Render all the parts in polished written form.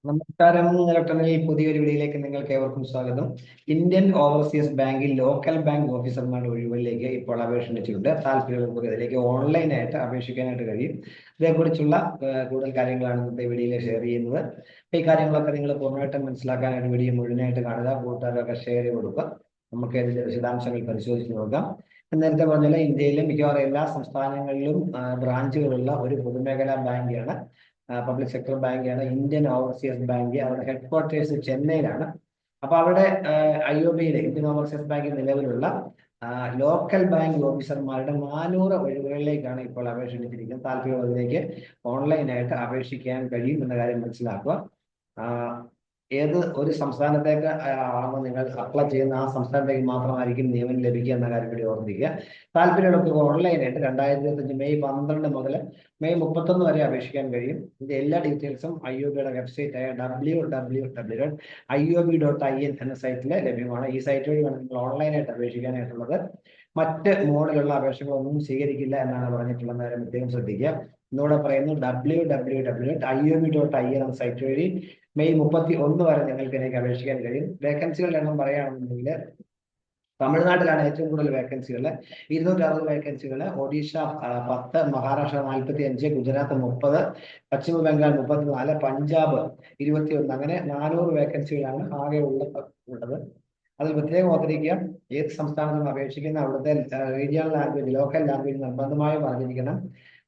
നമസ്കാരം. ഇലക്ട്രോണിൽ പുതിയൊരു വീഡിയോയിലേക്ക് നിങ്ങൾക്ക് ഏവർക്കും സ്വാഗതം. ഇന്ത്യൻ ഓവർസീസ് ബാങ്കിൽ ലോക്കൽ ബാങ്ക് ഓഫീസർമാരുടെ ഒഴിവിലേക്ക് ഇപ്പോൾ അപേക്ഷ ക്ഷണിച്ചിട്ടുണ്ട്. താല്പര്യമുള്ളവർക്ക് ഇതിലേക്ക് ഓൺലൈനായിട്ട് അപേക്ഷിക്കാനായിട്ട് കഴിയും. ഇതേക്കുറിച്ചുള്ള കൂടുതൽ കാര്യങ്ങളാണ് ഇന്നത്തെ വീഡിയോയിൽ ഷെയർ ചെയ്യുന്നത്. ഈ കാര്യങ്ങളൊക്കെ നിങ്ങൾ പൂർണ്ണമായിട്ടും മനസ്സിലാക്കാനായിട്ട് വീഡിയോ മുഴുവനായിട്ട് കാണുക, കൂട്ടുകാരൊക്കെ ഷെയർ ചെയ്ത് കൊടുക്കുക. നമുക്ക് ഇതിന്റെ വിശദാംശങ്ങൾ പരിശോധിച്ച് നോക്കാം. നേരത്തെ പറഞ്ഞാൽ ഇന്ത്യയിലെ മിക്കവാറും എല്ലാ സംസ്ഥാനങ്ങളിലും ബ്രാഞ്ചുകളുള്ള ഒരു പൊതുമേഖലാ ബാങ്കാണ്, പബ്ലിക് സെക്ടർ ബാങ്കാണ് ഇന്ത്യൻ ഓവർസീസ് ബാങ്ക്. അവരുടെ ഹെഡ് ക്വാർട്ടേഴ്സ് ചെന്നൈയിലാണ്. അപ്പൊ അവിടെ IOBയിലെ ഇന്ത്യൻ ഓവർസീസ് ബാങ്കിൽ നിലവിലുള്ള ലോക്കൽ ബാങ്ക് ഓഫീസർമാരുടെ 400 ഒഴിവുകളിലേക്കാണ് ഇപ്പോൾ അപേക്ഷ ക്ഷണിച്ചിരിക്കുന്നത്. താല്പര്യമുള്ളതിലേക്ക് ഓൺലൈനായിട്ട് അപേക്ഷിക്കാൻ കഴിയും എന്ന കാര്യം മനസ്സിലാക്കുക. ഏത് ഒരു സംസ്ഥാനത്തേക്ക് ആണ് നിങ്ങൾ അപ്ലൈ ചെയ്യുന്ന ആ സംസ്ഥാനത്തേക്ക് മാത്രമായിരിക്കും നിയമനം ലഭിക്കുക എന്ന കാര്യം കൂടി ഓർമ്മിക്കുക. താല്പര്യമുള്ളവർക്ക് ഓൺലൈനായിട്ട് 2025 മെയ് 12 മുതൽ മെയ് 31 വരെ അപേക്ഷിക്കാൻ കഴിയും. ഇതിന്റെ എല്ലാ ഡീറ്റെയിൽസും IOBയുടെ വെബ്സൈറ്റായ www.iob.in എന്ന സൈറ്റിൽ ലഭ്യമാണ്. ഈ സൈറ്റ് വഴി വേണം നിങ്ങൾ ഓൺലൈനായിട്ട് അപേക്ഷിക്കാനായിട്ടുള്ളത്. മറ്റ് മോഡലുള്ള അപേക്ഷകളൊന്നും സ്വീകരിക്കില്ല എന്നാണ് പറഞ്ഞിട്ടുള്ള കാര്യം പ്രത്യേകം ശ്രദ്ധിക്കുക. ഇന്നൂടെ പറയുന്നു, www.iob.in എന്ന സൈറ്റ് വഴി മെയ് 31 വരെ നിങ്ങൾക്ക് ഇതിലേക്ക് അപേക്ഷിക്കാൻ കഴിയും. വേക്കൻസികളുടെ എണ്ണം പറയുകയാണെന്നുണ്ടെങ്കിൽ തമിഴ്നാട്ടിലാണ് ഏറ്റവും കൂടുതൽ വേക്കൻസികൾ, 260 വേക്കൻസികൾ. ഒഡീഷ 10, മഹാരാഷ്ട്ര 45, ഗുജറാത്ത് 30, പശ്ചിമ ബംഗാൾ 34, പഞ്ചാബ് 21. അങ്ങനെ 400 വേക്കൻസികളാണ് ആകെ ഉള്ളത്. അതിൽ പ്രത്യേകം ഓർത്തിരിക്കുക, ഏത് സംസ്ഥാനത്തും അപേക്ഷിക്കുന്ന അവിടുത്തെ റീജിയണൽ ലാംഗ്വേജ്, ലോക്കൽ ലാംഗ്വേജ് നിർബന്ധമായും അറിഞ്ഞിരിക്കണം.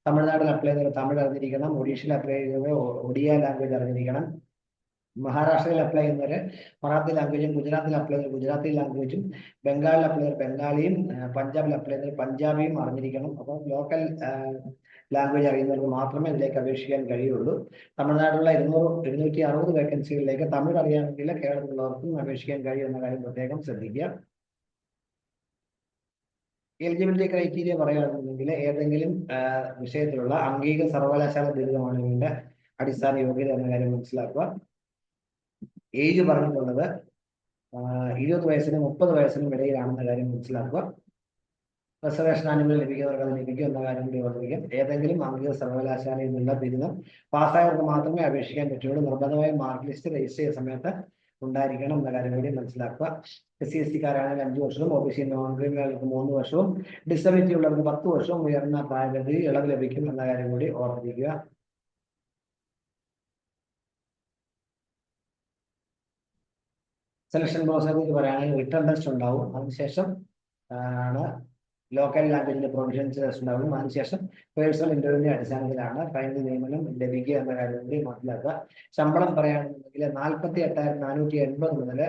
തമിഴ്നാട്ടിൽ അപ്ലൈ ചെയ്തത് തമിഴ് അറിഞ്ഞിരിക്കണം. ഒഡീഷയിൽ അപ്ലൈ ചെയ്തത് ഒഡിയ ലാംഗ്വേജ് അറിഞ്ഞിരിക്കണം. മഹാരാഷ്ട്രയിൽ അപ്ലൈ ചെയ്യുന്നവര് മറാത്തി ലാംഗ്വേജും, ഗുജറാത്തിൽ അപ്ലൈ ചെയ്ത ഗുജറാത്തി ലാംഗ്വേജും, ബംഗാളിൽ അപ്ലൈ ചെയ്ത ബംഗാളിയും, പഞ്ചാബിൽ അപ്ലൈ ചെയ്ത പഞ്ചാബിയും അറിഞ്ഞിരിക്കണം. അപ്പോൾ ലോക്കൽ ലാംഗ്വേജ് അറിയുന്നവർക്ക് മാത്രമേ ഇതിലേക്ക് അപേക്ഷിക്കാൻ കഴിയുള്ളൂ. തമിഴ്നാട്ടിലുള്ള 260 വേക്കൻസികളിലേക്ക് തമിഴ് അറിയാമെങ്കിൽ കേരളത്തിലുള്ളവർക്കും അപേക്ഷിക്കാൻ കഴിയുമെന്ന കാര്യം പ്രത്യേകം ശ്രദ്ധിക്കുക. എലിജിബിലിറ്റി ക്രൈറ്റീരിയ പറയുകയാണെന്നുണ്ടെങ്കിൽ ഏതെങ്കിലും വിഷയത്തിലുള്ള അംഗീകൃത സർവകലാശാല ബിരുദമാണ് ഇതിന്റെ അടിസ്ഥാന യോഗ്യത എന്ന കാര്യം മനസ്സിലാക്കുക. ഏജ് പറഞ്ഞിട്ടുള്ളത് 20 വയസ്സിനും 30 വയസ്സിനും ഇടയിലാണെന്ന കാര്യം മനസ്സിലാക്കുക. റിസർവേഷൻ ആനുകൂല്യം ലഭിക്കുന്നവർക്ക് അത് ലഭിക്കും എന്ന കാര്യം കൂടി ഓർമ്മിക്കും. ഏതെങ്കിലും അംഗീകൃത സർവകലാശാലയിൽ നിന്നുള്ള ബിരുദം പാസ്സായവർക്ക് മാത്രമേ അപേക്ഷിക്കാൻ പറ്റുള്ളൂ. നിർബന്ധമായും മാർക്ക് ലിസ്റ്റ് രജിസ്റ്റർ ചെയ്ത സമയത്ത് ഉണ്ടായിരിക്കണം എന്ന കാര്യം കൂടി മനസ്സിലാക്കുക. SC/ST കാരാണെങ്കിൽ 5 വർഷവും, OBC നോൺ ക്രിമിനലുകൾക്ക് 3 വർഷവും, ഡിസബിലിറ്റി ഉള്ളവർക്ക് 10 വർഷവും ഉയർന്ന പ്രായപരിധി ഇളവ് ലഭിക്കും എന്ന കാര്യം കൂടി ഓർമ്മിക്കുക. സെലക്ഷൻ പ്രോസസിനെ കുറിച്ച് പറയുകയാണെങ്കിൽ റിട്ടൺ ടെസ്റ്റ് ഉണ്ടാവും. അതിനുശേഷം ആണ് ലോക്കൽ ലാംഗ്വേജിന്റെ പ്രൊവിഷൻസ് ടെസ്റ്റ് ഉണ്ടാവും. അതിനുശേഷം പേഴ്സണൽ ഇന്റർവ്യൂവിന്റെ അടിസ്ഥാനത്തിലാണ് ഫൈനൽ നിയമനം ലഭിക്കുക എന്ന കാര്യം കൂടി മനസ്സിലാക്കുക. ശമ്പളം പറയുകയാണെന്നുണ്ടെങ്കിൽ 48,480 മുതൽ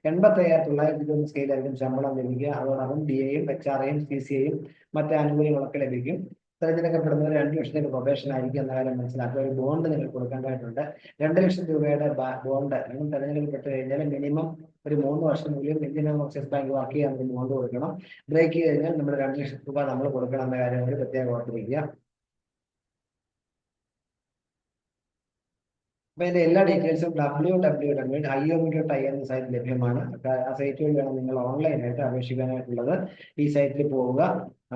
85,920 സ്കെയിലായിരിക്കും ശമ്പളം ലഭിക്കുക. അതോടൊപ്പം DAയും HRAയും CCAയും മറ്റ് ആനുകൂല്യങ്ങളൊക്കെ ലഭിക്കും. തിരഞ്ഞെടുക്കപ്പെടുന്നവർ 2 വർഷത്തേക്ക് പ്രൊബേഷൻ ആയിരിക്കും എന്ന കാര്യം മനസ്സിലാക്കുക. ഒരു ബോണ്ട് നിങ്ങൾ കൊടുക്കേണ്ടതായിട്ടുണ്ട്. 2 ലക്ഷം രൂപയുടെ ബോണ്ട് നിങ്ങൾ തിരഞ്ഞെടുക്കപ്പെട്ട് കഴിഞ്ഞാൽ മിനിമം ഒരു 3 വർഷമെങ്കിലും ഇന്ത്യൻ ഓവർസീസ് ബാങ്ക് വർക്ക് ചെയ്യാൻ ബോണ്ട് കൊടുക്കണം. ബ്രേക്ക് ചെയ്ത് കഴിഞ്ഞാൽ നമ്മൾ 2 ലക്ഷം രൂപ നമ്മൾ കൊടുക്കണം എന്ന കാര്യം കൂടി പ്രത്യേകം ഓർത്തിരിക്കുക. അപ്പൊ ഇതിന്റെ എല്ലാ ഡീറ്റെയിൽസും www.iob.in എന്ന സൈറ്റിൽ ലഭ്യമാണ്. ആ സൈറ്റ് വഴി വേണം നിങ്ങൾ ഓൺലൈനായിട്ട് അപേക്ഷിക്കാനായിട്ടുള്ളത്. ഈ സൈറ്റിൽ പോവുക.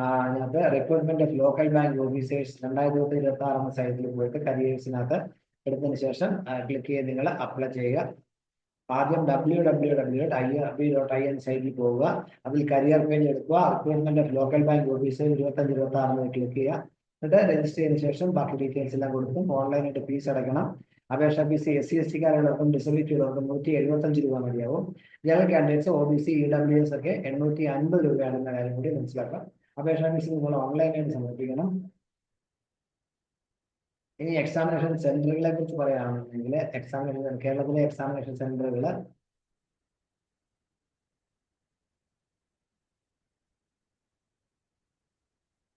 അതിനകത്ത് recruitment of local bank officers 2026 എന്ന സൈറ്റിൽ പോയിട്ട് കരിയേഴ്സിനകത്ത് എടുത്തതിന് ശേഷം ക്ലിക്ക് ചെയ്ത് നിങ്ങൾ അപ്ലൈ ചെയ്യുക. ആദ്യം www.iob.in സൈറ്റിൽ പോവുക. അതിൽ കരിയർ പേജ് എടുക്കുക. Recruitment of local bank officers 25-26 click ചെയ്യുക. എന്നിട്ട് രജിസ്റ്റർ ചെയ്തതിനു ശേഷം ബാക്കി ഡീറ്റെയിൽസ് എല്ലാം കൊടുക്കും. ഓൺലൈനായിട്ട് ഫീസ് അടയ്ക്കണം. അപേക്ഷ ഫീസ് SC/ST കാരുള്ളവർക്കും ഡിസബിലിറ്റി ഉള്ളവർക്കും 175 രൂപ മതിയാവും. ജനറൽ കാൻഡിഡേറ്റ്സ് OBC EWS ഒക്കെ 850 രൂപയാണെന്ന കാര്യം കൂടി മനസ്സിലാക്കാം. അപേക്ഷ ഫീസ് നിങ്ങൾ ഓൺലൈനായിട്ട് സമർപ്പിക്കണം. ഇനി എക്സാമിനേഷൻ സെന്ററുകളെ കുറിച്ച് പറയുകയാണെന്നുണ്ടെങ്കിൽ കേരളത്തിലെ എക്സാമിനേഷൻ സെന്ററുകൾ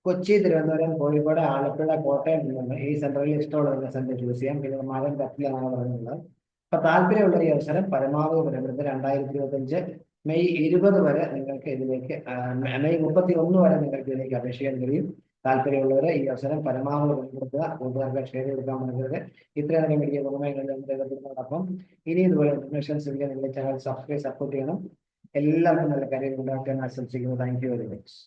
കൊച്ചി, തിരുവനന്തപുരം, കോഴിക്കോട്, ആലപ്പുഴ, കോട്ടയം എന്നുണ്ട്. ഈ സെന്ററിൽ ഇഷ്ടമുള്ള സെന്റർ ചൂസ് ചെയ്യാം. പിന്നെ മകൻ പറ്റില്ലെന്നാണ് പറഞ്ഞിട്ടുള്ളത്. അപ്പൊ താല്പര്യമുള്ള ഈ അവസരം പരമാവധി വരുന്നത് 2025 മെയ് 20 വരെ നിങ്ങൾക്ക് ഇതിലേക്ക് മെയ് 31 വരെ നിങ്ങൾക്ക് ഇതിലേക്ക് അപേക്ഷിക്കാൻ കഴിയും. താല്പര്യമുള്ളവരെ ഈ അവസരം പരമാവധി ഉപയോഗപ്പെടുത്തുക. കൂട്ടുകാർക്ക് ഷെയർ കൊടുക്കാൻ മറക്കരുത്. ഇത്രയും വീഡിയോ ഗുണമേഖലയോടൊപ്പം ഇനി ഇതുപോലെ ഇൻഫർമേഷൻസ് നിങ്ങളുടെ ചാനൽ സബ്സ്ക്രൈബ് സപ്പോർട്ട് ചെയ്യണം. എല്ലാവർക്കും നല്ല കാര്യം ഉണ്ടാക്കാൻ ആശംസിക്കുന്നു. Thank you very much.